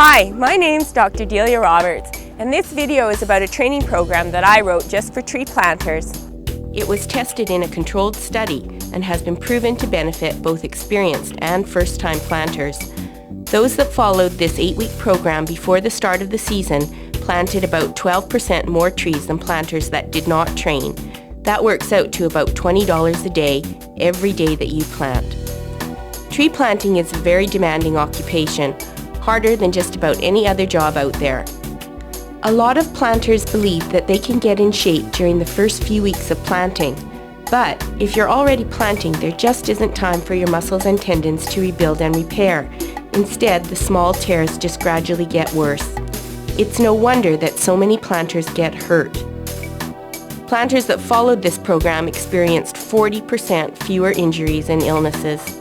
Hi, my name's Dr. Delia Roberts, and this video is about a training program that I wrote just for tree planters. It was tested in a controlled study and has been proven to benefit both experienced and first-time planters. Those that followed this 8-week program before the start of the season planted about 12% more trees than planters that did not train. That works out to about $20 a day, every day that you plant. Tree planting is a very demanding occupation, harder than just about any other job out there. A lot of planters believe that they can get in shape during the first few weeks of planting, but if you're already planting, there just isn't time for your muscles and tendons to rebuild and repair. Instead, the small tears just gradually get worse. It's no wonder that so many planters get hurt. Planters that followed this program experienced 40% fewer injuries and illnesses.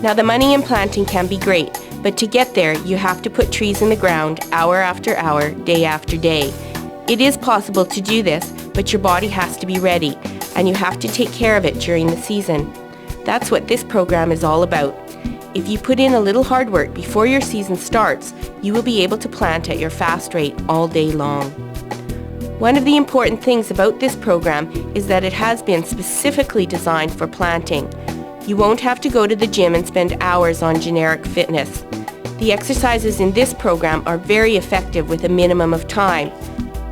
Now, the money in planting can be great, but to get there, you have to put trees in the ground hour after hour, day after day. It is possible to do this, but your body has to be ready, and you have to take care of it during the season. That's what this program is all about. If you put in a little hard work before your season starts, you will be able to plant at your fast rate all day long. One of the important things about this program is that it has been specifically designed for planting. You won't have to go to the gym and spend hours on generic fitness. The exercises in this program are very effective with a minimum of time,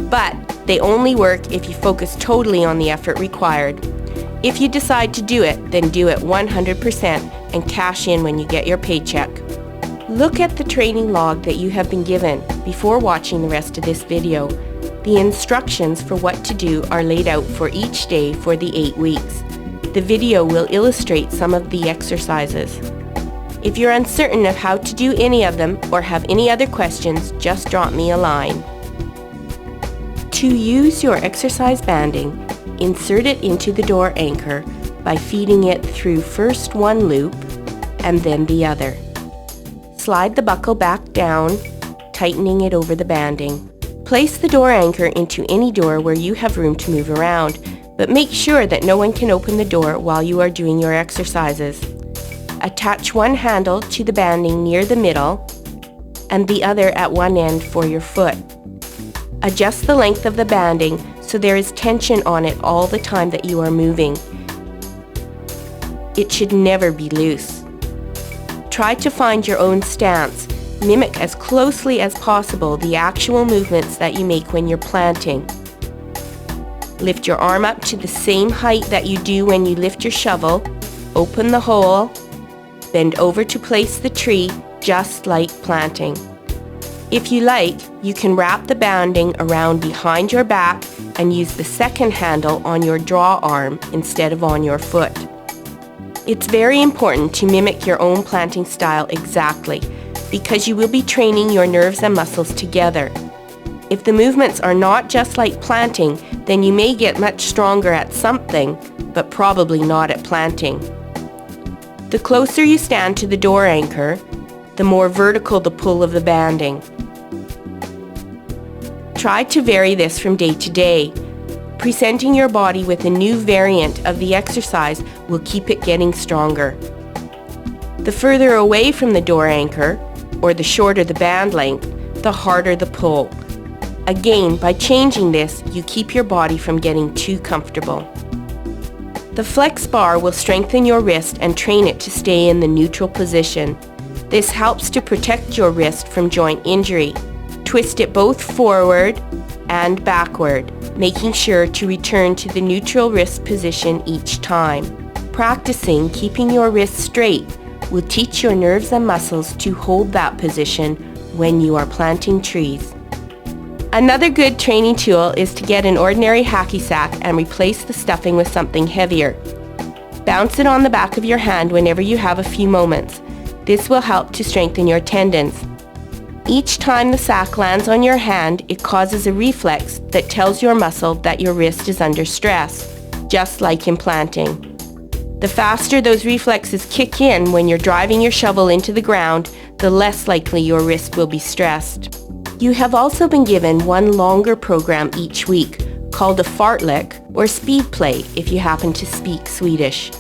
but they only work if you focus totally on the effort required. If you decide to do it, then do it 100% and cash in when you get your paycheck. Look at the training log that you have been given before watching the rest of this video. The instructions for what to do are laid out for each day for the 8 weeks. The video will illustrate some of the exercises. If you're uncertain of how to do any of them or have any other questions, just drop me a line. To use your exercise banding, insert it into the door anchor by feeding it through first one loop and then the other. Slide the buckle back down, tightening it over the banding. Place the door anchor into any door where you have room to move around, but make sure that no one can open the door while you are doing your exercises. Attach one handle to the banding near the middle and the other at one end for your foot. Adjust the length of the banding so there is tension on it all the time that you are moving. It should never be loose. Try to find your own stance. Mimic as closely as possible the actual movements that you make when you're planting. Lift your arm up to the same height that you do when you lift your shovel. Open the hole. Bend over to place the tree, just like planting. If you like, you can wrap the banding around behind your back and use the second handle on your draw arm instead of on your foot. It's very important to mimic your own planting style exactly, because you will be training your nerves and muscles together. If the movements are not just like planting, then you may get much stronger at something, but probably not at planting. The closer you stand to the door anchor, the more vertical the pull of the banding. Try to vary this from day to day. Presenting your body with a new variant of the exercise will keep it getting stronger. The further away from the door anchor, or the shorter the band length, the harder the pull. Again, by changing this, you keep your body from getting too comfortable. The flex bar will strengthen your wrist and train it to stay in the neutral position. This helps to protect your wrist from joint injury. Twist it both forward and backward, making sure to return to the neutral wrist position each time. Practicing keeping your wrist straight will teach your nerves and muscles to hold that position when you are planting trees. Another good training tool is to get an ordinary hacky sack and replace the stuffing with something heavier. Bounce it on the back of your hand whenever you have a few moments. This will help to strengthen your tendons. Each time the sack lands on your hand, it causes a reflex that tells your muscle that your wrist is under stress, just like in planting. The faster those reflexes kick in when you're driving your shovel into the ground, the less likely your wrist will be stressed. You have also been given one longer program each week called a Fartlek or speed play if you happen to speak Swedish.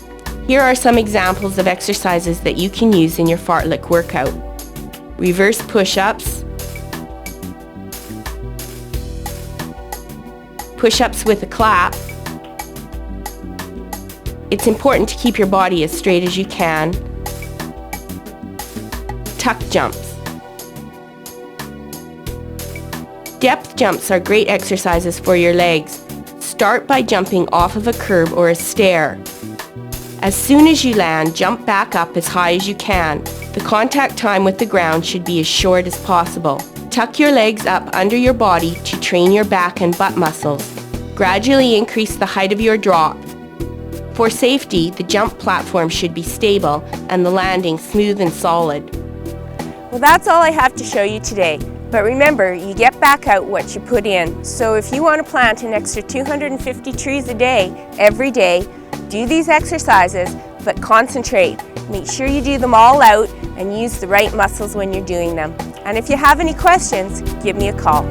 Here are some examples of exercises that you can use in your Fartlek workout. reverse push-ups, push-ups with a clap. It's important to keep your body as straight as you can. Tuck jumps. Depth jumps are great exercises for your legs. Start by jumping off of a curb or a stair. As soon as you land, jump back up as high as you can. The contact time with the ground should be as short as possible. Tuck your legs up under your body to train your back and butt muscles. Gradually increase the height of your drop. For safety, the jump platform should be stable and the landing smooth and solid. Well, that's all I have to show you today. But remember, you get back out what you put in. So if you want to plant an extra 250 trees a day, every day, do these exercises, but concentrate. Make sure you do them all out and use the right muscles when you're doing them. And if you have any questions, give me a call.